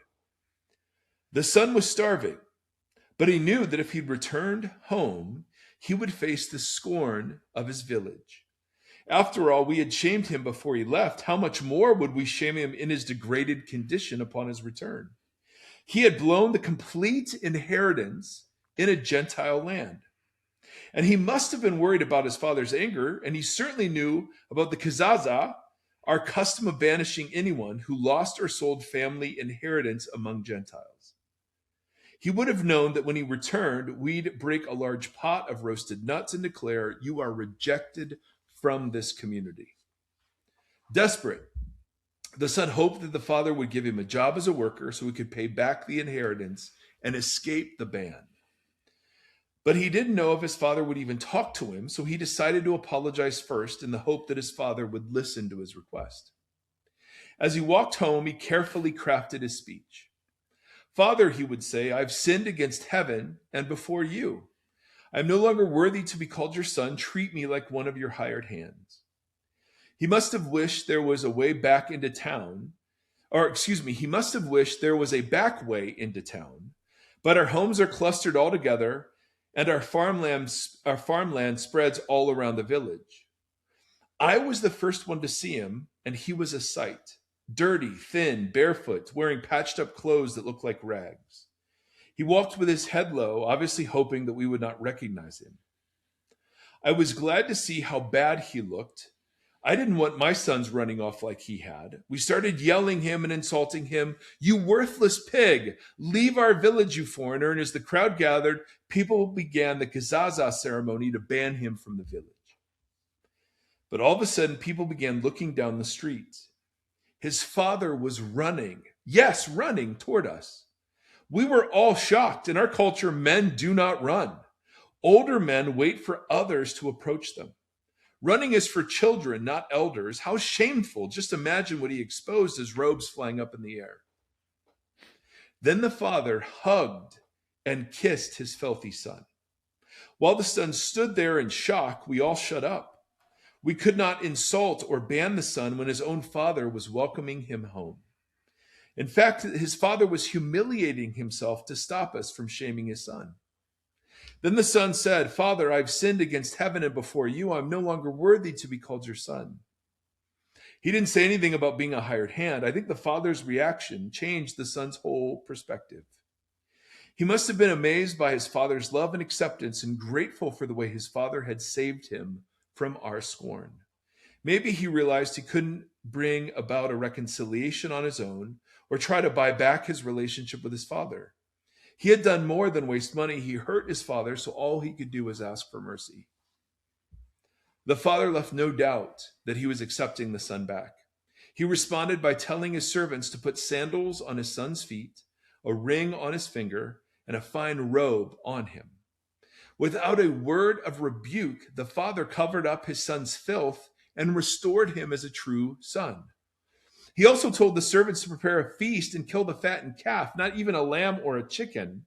The son was starving, but he knew that if he'd returned home, he would face the scorn of his village. After all, we had shamed him before he left. How much more would we shame him in his degraded condition upon his return? He had blown the complete inheritance in a Gentile land. And he must have been worried about his father's anger, and he certainly knew about the kazaza, our custom of banishing anyone who lost or sold family inheritance among Gentiles. He would have known that when he returned, we'd break a large pot of roasted nuts and declare, "You are rejected from this community." Desperate, the son hoped that the father would give him a job as a worker so he could pay back the inheritance and escape the ban. But he didn't know if his father would even talk to him, so he decided to apologize first in the hope that his father would listen to his request. As he walked home, he carefully crafted his speech. "Father," he would say, "I've sinned against heaven and before you. I am no longer worthy to be called your son. Treat me like one of your hired hands." He must have wished there was a way back into town, he must have wished there was a back way into town, but our homes are clustered all together, and our farmland spreads all around the village. I was the first one to see him, and he was a sight. Dirty, thin, barefoot, wearing patched up clothes that looked like rags. He walked with his head low, obviously hoping that we would not recognize him. I was glad to see how bad he looked. I didn't want my sons running off like he had. We started yelling him and insulting him. You worthless pig! Leave our village, you foreigner. And as the crowd gathered, people began the gazaza ceremony to ban him from the village. But all of a sudden, people began looking down the street. His father was running. Yes, running toward us. We were all shocked. In our culture, men do not run. Older men wait for others to approach them. Running is for children, not elders. How shameful. Just imagine what he exposed, his robes flying up in the air. Then the father hugged and kissed his filthy son. While the son stood there in shock, we all shut up. We could not insult or ban the son when his own father was welcoming him home. In fact, his father was humiliating himself to stop us from shaming his son. Then the son said, Father, I've sinned against heaven and before you. I'm no longer worthy to be called your son. He didn't say anything about being a hired hand. I think the father's reaction changed the son's whole perspective. He must have been amazed by his father's love and acceptance and grateful for the way his father had saved him from our scorn. Maybe he realized he couldn't bring about a reconciliation on his own or try to buy back his relationship with his father. He had done more than waste money. He hurt his father, so all he could do was ask for mercy. The father left no doubt that he was accepting the son back. He responded by telling his servants to put sandals on his son's feet, a ring on his finger, and a fine robe on him. Without a word of rebuke, the father covered up his son's filth and restored him as a true son. He also told the servants to prepare a feast and kill the fattened calf, not even a lamb or a chicken.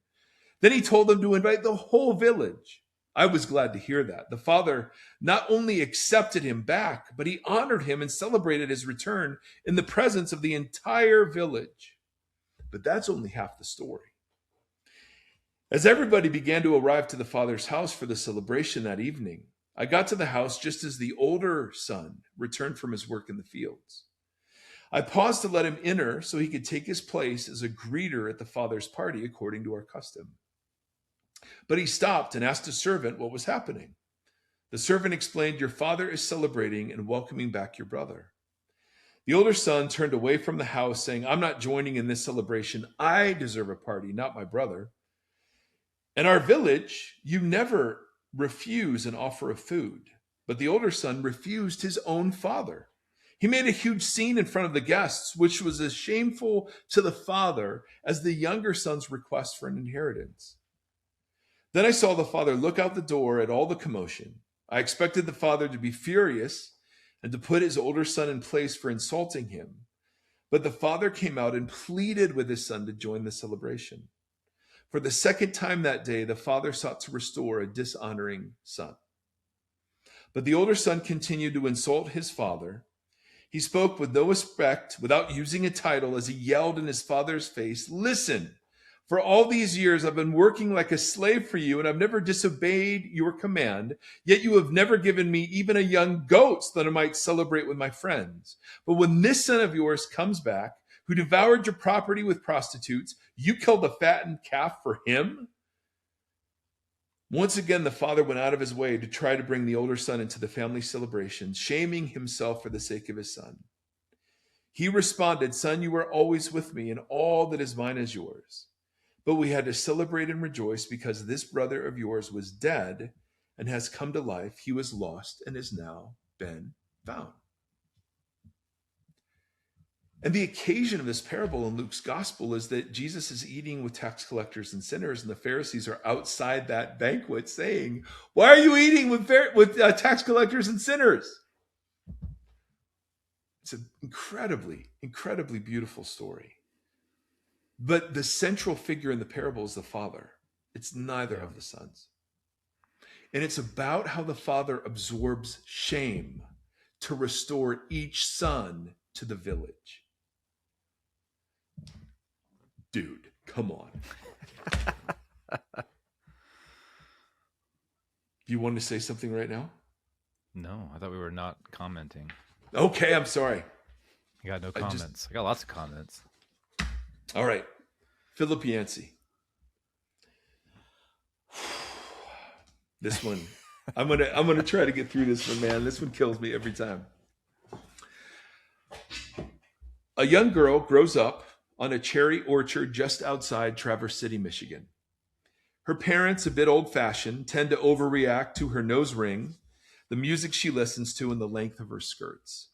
Then he told them to invite the whole village. I was glad to hear that. The father not only accepted him back, but he honored him and celebrated his return in the presence of the entire village. But that's only half the story. As everybody began to arrive to the father's house for the celebration that evening, I got to the house just as the older son returned from his work in the fields. I paused to let him enter so he could take his place as a greeter at the father's party according to our custom. But he stopped and asked a servant what was happening. The servant explained, Your father is celebrating and welcoming back your brother. The older son turned away from the house saying, I'm not joining in this celebration. I deserve a party, not my brother. In our village, you never refuse an offer of food. But the older son refused his own father. He made a huge scene in front of the guests, which was as shameful to the father as the younger son's request for an inheritance. Then I saw the father look out the door at all the commotion. I expected the father to be furious and to put his older son in place for insulting him. But the father came out and pleaded with his son to join the celebration. For the second time that day, the father sought to restore a dishonoring son. But the older son continued to insult his father. He spoke with no respect, without using a title, as he yelled in his father's face, Listen, for all these years I've been working like a slave for you, and I've never disobeyed your command, yet you have never given me even a young goat so that I might celebrate with my friends. But when this son of yours comes back, who devoured your property with prostitutes, you killed a fattened calf for him? Once again, the father went out of his way to try to bring the older son into the family celebration, shaming himself for the sake of his son. He responded, Son, you are always with me, and all that is mine is yours. But we had to celebrate and rejoice because this brother of yours was dead and has come to life. He was lost and has now been found. And the occasion of this parable in Luke's gospel is that Jesus is eating with tax collectors and sinners, and the Pharisees are outside that banquet saying, Why are you eating with tax collectors and sinners? It's an incredibly, incredibly beautiful story. But the central figure in the parable is the father. It's neither of the sons. And it's about how the father absorbs shame to restore each son to the village. Dude, come on. You want to say something right now? No, I thought we were not commenting. Okay, I'm sorry. I got no comments. I got lots of comments. All right. Philip Yancey. This one, I'm gonna try to get through this one, man. This one kills me every time. A young girl grows up on a cherry orchard just outside Traverse City, Michigan. Her parents, a bit old fashioned, tend to overreact to her nose ring, the music she listens to, and the length of her skirts.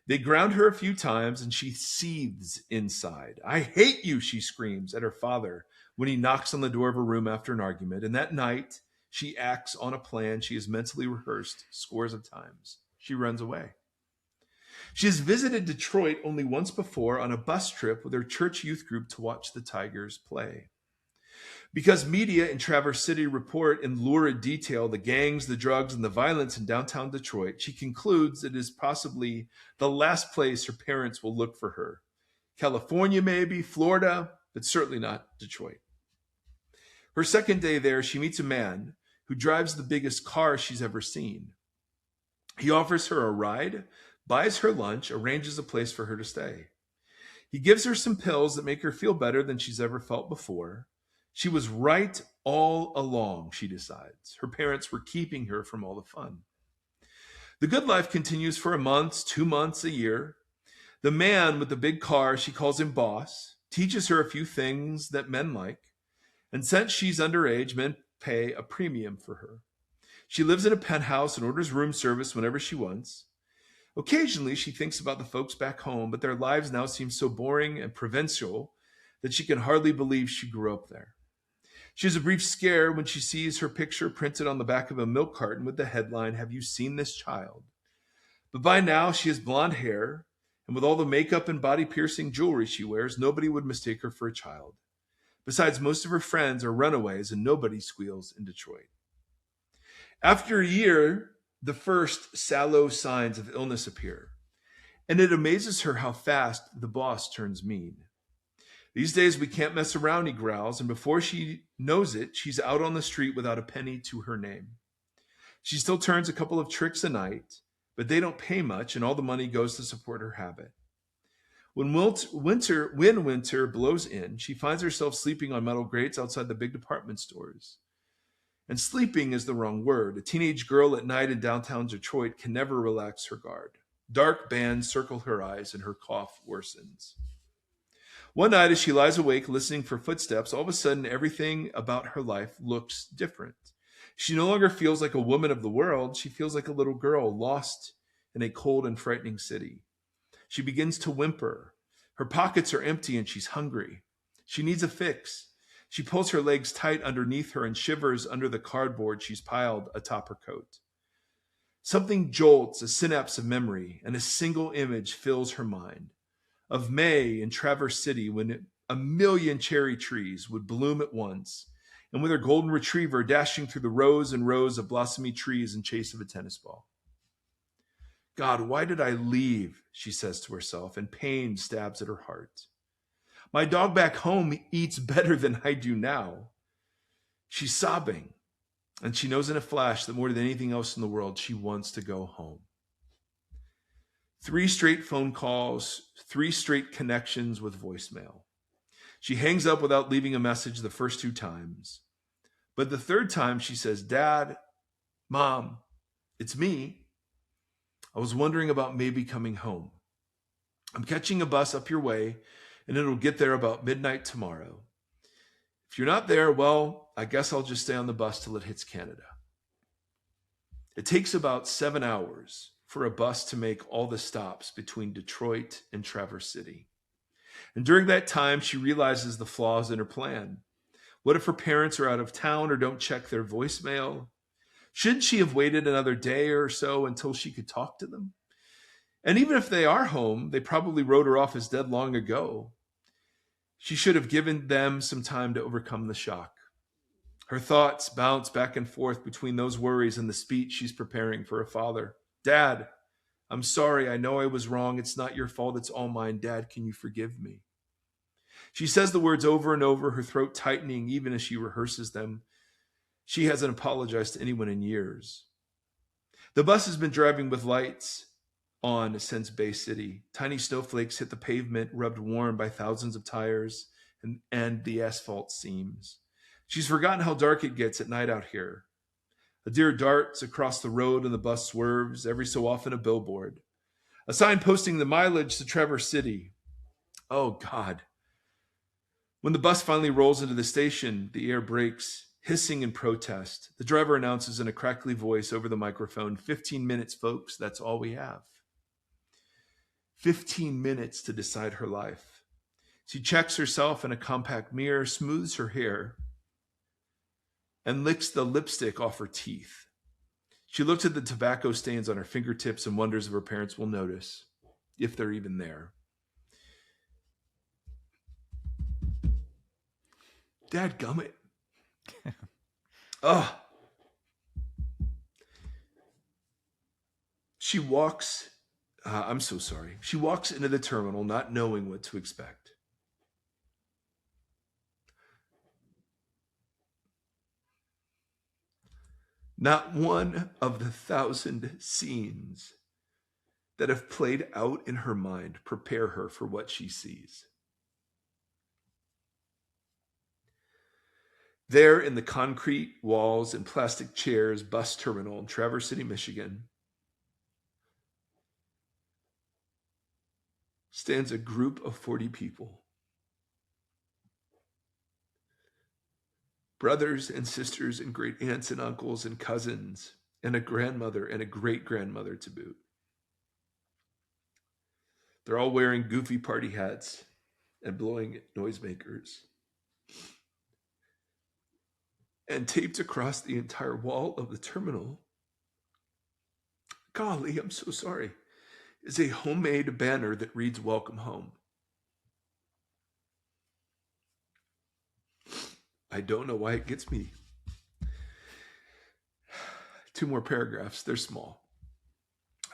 They ground her a few times and she seethes inside. "I hate you," she screams at her father when he knocks on the door of her room after an argument. And that night, she acts on a plan she has mentally rehearsed scores of times. She runs away. She has visited Detroit only once before on a bus trip with her church youth group to watch the Tigers play. Because media in Traverse City report in lurid detail the gangs, the drugs, and the violence in downtown Detroit, she concludes it is possibly the last place her parents will look for her. California, maybe, Florida, but certainly not Detroit. Her second day there, she meets a man who drives the biggest car she's ever seen. He offers her a ride, buys her lunch, arranges a place for her to stay. He gives her some pills that make her feel better than she's ever felt before. She was right all along, she decides. Her parents were keeping her from all the fun. The good life continues for a month, 2 months, a year. The man with the big car, she calls him boss, teaches her a few things that men like. And since she's underage, men pay a premium for her. She lives in a penthouse and orders room service whenever she wants. Occasionally, she thinks about the folks back home, but their lives now seem so boring and provincial that she can hardly believe she grew up there. She has a brief scare when she sees her picture printed on the back of a milk carton with the headline, "Have you seen this child?" But by now, she has blonde hair, and with all the makeup and body-piercing jewelry she wears, nobody would mistake her for a child. Besides, most of her friends are runaways, and nobody squeals in Detroit. After a year, the first sallow signs of illness appear, and it amazes her how fast the boss turns mean. "These days we can't mess around," he growls, and before she knows it, she's out on the street without a penny to her name. She still turns a couple of tricks a night, but they don't pay much, and all the money goes to support her habit. When winter blows in, she finds herself sleeping on metal grates outside the big department stores. And sleeping is the wrong word. A teenage girl at night in downtown Detroit can never relax her guard. Dark bands circle her eyes and her cough worsens. One night, as she lies awake listening for footsteps, all of a sudden everything about her life looks different. She no longer feels like a woman of the world. She feels like a little girl lost in a cold and frightening city. She begins to whimper. Her pockets are empty and she's hungry. She needs a fix. She pulls her legs tight underneath her and shivers under the cardboard she's piled atop her coat. Something jolts a synapse of memory, and a single image fills her mind. Of May in Traverse City, when a million cherry trees would bloom at once, and with her golden retriever dashing through the rows and rows of blossomy trees in chase of a tennis ball. "God, why did I leave?" she says to herself, and pain stabs at her heart. "My dog back home eats better than I do now." She's sobbing, and she knows in a flash that more than anything else in the world, she wants to go home. 3 straight phone calls, 3 straight connections with voicemail. She hangs up without leaving a message the first 2 times. But the third time she says, "Dad, Mom, it's me. I was wondering about maybe coming home. I'm catching a bus up your way, and it'll get there about midnight tomorrow. If you're not there, well, I guess I'll just stay on the bus till it hits Canada." It takes about 7 hours for a bus to make all the stops between Detroit and Traverse City. And during that time, she realizes the flaws in her plan. What if her parents are out of town or don't check their voicemail? Shouldn't she have waited another day or so until she could talk to them? And even if they are home, they probably wrote her off as dead long ago. She should have given them some time to overcome the shock. Her thoughts bounce back and forth between those worries and the speech she's preparing for her father. "Dad, I'm sorry. I know I was wrong. It's not your fault. It's all mine. Dad, can you forgive me?" She says the words over and over, her throat tightening even as she rehearses them. She hasn't apologized to anyone in years. The bus has been driving with lights on since Bay City. Tiny snowflakes hit the pavement, rubbed warm by thousands of tires and the asphalt seams. She's forgotten how dark it gets at night out here. A deer darts across the road and the bus swerves, every so often a billboard. A sign posting the mileage to Traverse City. Oh, God. When the bus finally rolls into the station, the air breaks, hissing in protest. The driver announces in a crackly voice over the microphone, 15 minutes, folks, that's all we have. 15 minutes to decide her life. She checks herself in a compact mirror, smooths her hair, and licks the lipstick off her teeth. She looks at the tobacco stains on her fingertips and wonders if her parents will notice, if they're even there. Dadgummit. Ugh. She walks, I'm so sorry. She walks into the terminal not knowing what to expect. Not one of the 1,000 scenes that have played out in her mind prepare her for what she sees. There in the concrete walls and plastic chairs bus terminal in Traverse City, Michigan, stands a group of 40 people. Brothers and sisters and great aunts and uncles and cousins and a grandmother and a great-grandmother to boot. They're all wearing goofy party hats and blowing noisemakers. And taped across the entire wall of the terminal, golly, I'm so sorry, is a homemade banner that reads, "Welcome home." I don't know why it gets me. 2 more paragraphs, they're small.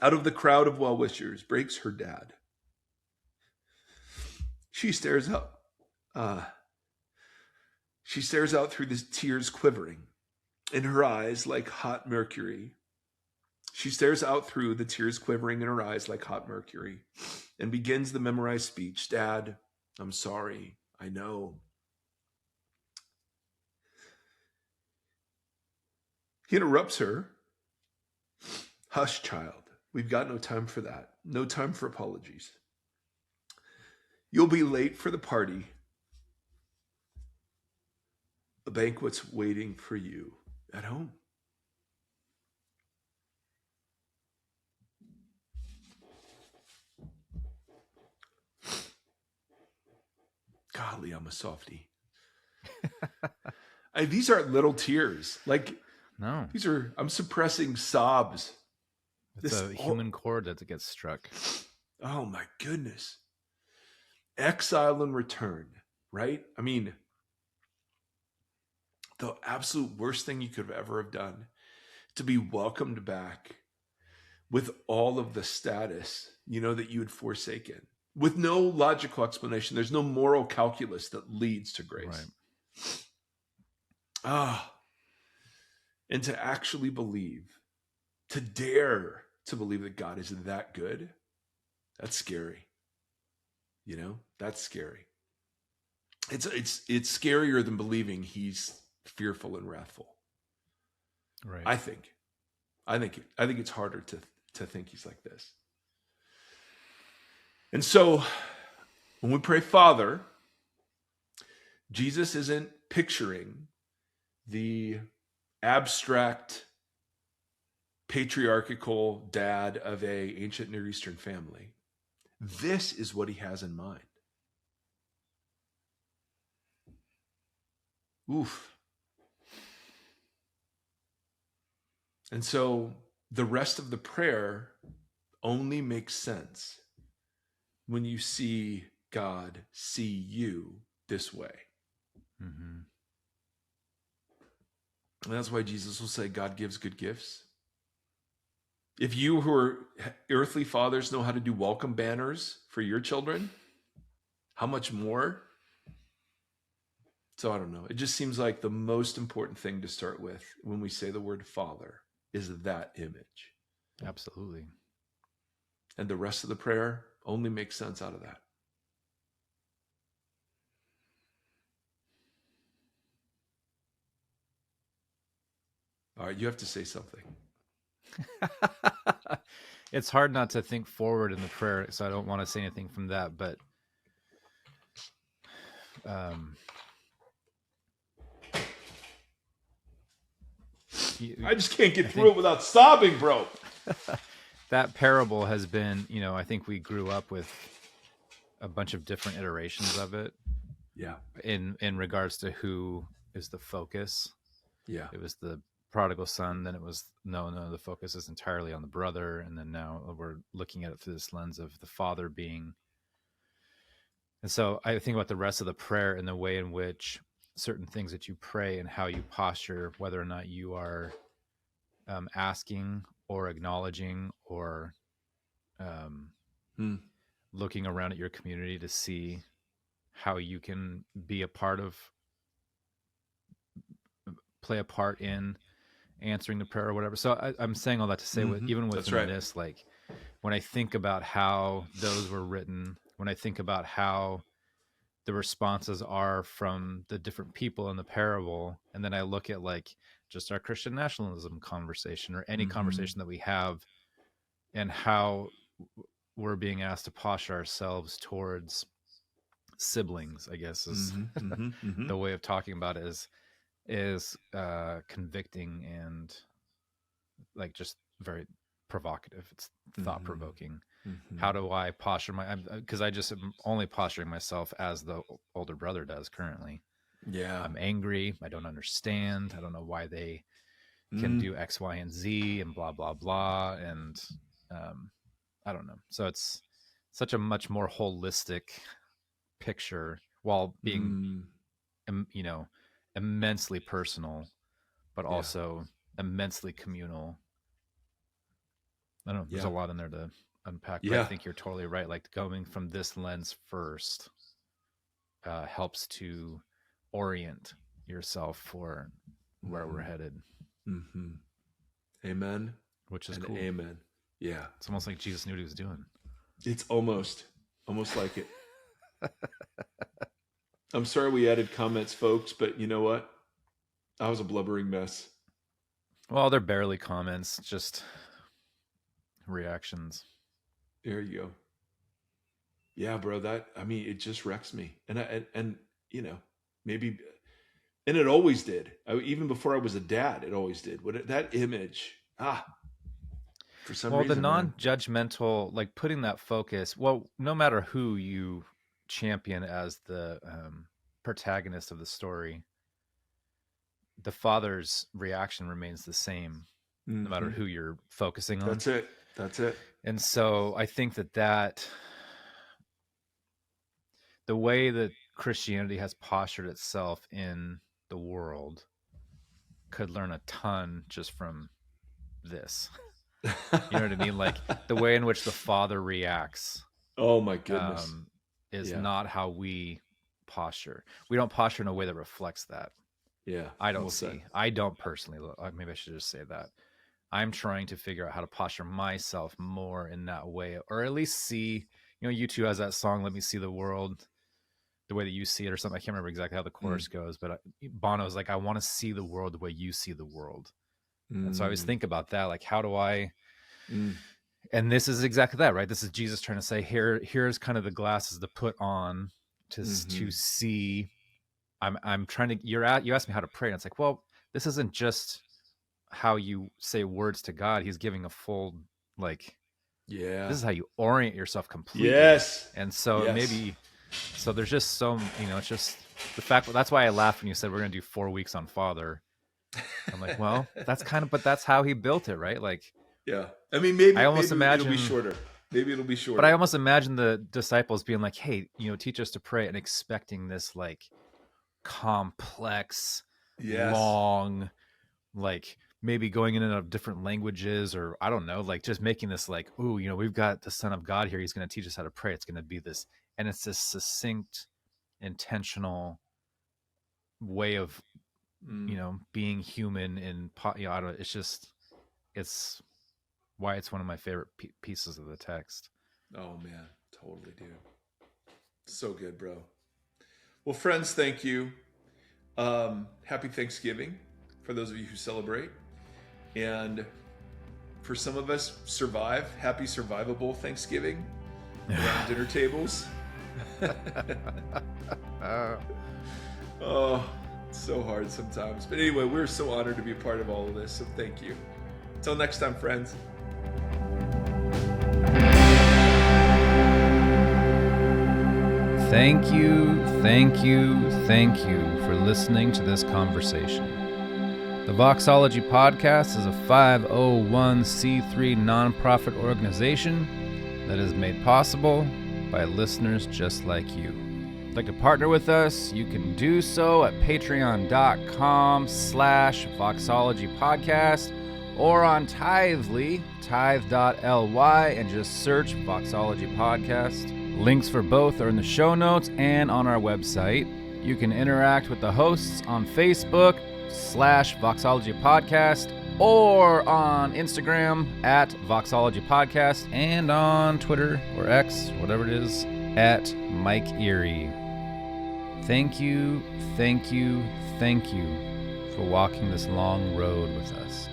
Out of the crowd of well-wishers breaks her dad. She stares up. She stares out through the tears quivering in her eyes like hot mercury. She stares out through the tears quivering in her eyes like hot mercury and begins the memorized speech. "Dad, I'm sorry. I know." He interrupts her. "Hush, child. We've got no time for that. No time for apologies. You'll be late for the party. A banquet's waiting for you at home." Golly, I'm a softie. These aren't little tears. No. These are, I'm suppressing sobs. It's a human chord that gets struck. Oh my goodness. Exile and return, right? I mean, the absolute worst thing you could ever have done, to be welcomed back with all of the status, that you had forsaken, with no logical explanation. There's no moral calculus that leads to grace. Right. And to actually believe, to dare to believe that God is that good, that's scary. That's scary. It's scarier than believing he's fearful and wrathful. Right. I think it's harder to think he's like this. And so when we pray Father, Jesus isn't picturing the abstract patriarchal dad of a ancient Near Eastern family. This is what he has in mind. Oof. And so the rest of the prayer only makes sense when you see God see you this way. Mm-hmm. And that's why Jesus will say, God gives good gifts. If you who are earthly fathers know how to do welcome banners for your children, how much more? So I don't know. It just seems like the most important thing to start with when we say the word Father is that image. Absolutely. And the rest of the prayer only makes sense out of that. All right, you have to say something. it's hard not to think forward in the prayer, so I don't want to say anything from that, but I just can't get through it without sobbing, bro. That parable has been, I think we grew up with a bunch of different iterations of it. Yeah. In regards to who is the focus. Yeah. It was the prodigal son, then it was no, the focus is entirely on the brother, and then now we're looking at it through this lens of the father being. And so I think about the rest of the prayer and the way in which certain things that you pray and how you posture, whether or not you are asking or acknowledging or looking around at your community to see how you can be a part of, play a part in answering the prayer or whatever. So I'm saying all that to say, even within this, like when I think about how those were written, when I think about how the responses are from the different people in the parable, and then I look at like just our Christian nationalism conversation or any conversation that we have, and how we're being asked to posture ourselves towards siblings, I guess is the way of talking about it, is convicting and like just very provocative. It's thought provoking. How do I posture because I just am only posturing myself as the older brother does currently. Yeah. I'm angry. I don't understand. I don't know why they can do X, Y, and Z and blah, blah, blah. And I don't know. So it's such a much more holistic picture while being, immensely personal, but also immensely communal. I don't know. There's a lot in there to unpack, but I think you're totally right. Like going from this lens first helps to orient yourself for where we're headed. Amen. Which is and cool. Amen. Yeah. It's almost like Jesus knew what he was doing. It's almost like it. I'm sorry we added comments, folks, but you know what? I was a blubbering mess. Well, they're barely comments, just reactions. There you go. Yeah, bro. It just wrecks me, and maybe, and it always did. Even before I was a dad, it always did. That image, for some reason, the non-judgmental, like putting that focus. Well, no matter who you champion as the protagonist of the story, the father's reaction remains the same, no matter who you're focusing on. That's it. And so I think that the way that Christianity has postured itself in the world could learn a ton just from this. You know what I mean? Like the way in which the father reacts. Oh my goodness. Is not how we posture. We don't posture in a way that reflects that. Yeah. I don't see. I don't personally look. Maybe I should just say that. I'm trying to figure out how to posture myself more in that way, or at least see, U2 has that song, Let Me See the World the way that you see it or something. I can't remember exactly how the chorus goes, but Bono's like, I want to see the world the way you see the world. And so I always think about that. Like, how do I, and this is exactly that, right? This is Jesus trying to say, here's kind of the glasses to put on to see. I'm trying to, you asked me how to pray. And it's like, well, this isn't just how you say words to God. He's giving a full, like, this is how you orient yourself completely. Yes. And so maybe, so there's just some, it's just the fact, that's why I laughed when you said we're going to do 4 weeks on Father. I'm like, well, that's kind of, but that's how he built it, right? Like, yeah. I mean, maybe imagine it'll be shorter. Maybe it'll be shorter. But I almost imagine the disciples being like, hey, teach us to pray, and expecting this like complex, long, like maybe going in and out of different languages, or I don't know, like just making this like, ooh, we've got the Son of God here. He's going to teach us how to pray. It's going to be this, and it's this succinct, intentional way of, being human and, I don't know. It's why it's one of my favorite pieces of the text. Oh man, totally, dude. So good, bro. Well, friends, thank you. Happy Thanksgiving for those of you who celebrate. And for some of us, survive. Happy survivable Thanksgiving around dinner tables. Oh, it's so hard sometimes. But anyway, we're so honored to be a part of all of this, so thank you. Until next time, friends. Thank you for listening to this conversation. The Voxology Podcast is a 501c3 nonprofit organization that is made possible by listeners just like you. If you'd like to partner with us, you can do so at patreon.com/voxologypodcast or on Tithely, tithe.ly, and just search Voxology Podcast. Links for both are in the show notes and on our website. You can interact with the hosts on Facebook /Voxology Podcast or on Instagram at Voxology Podcast and on Twitter or X, whatever it is, at Mike Erie. Thank you for walking this long road with us.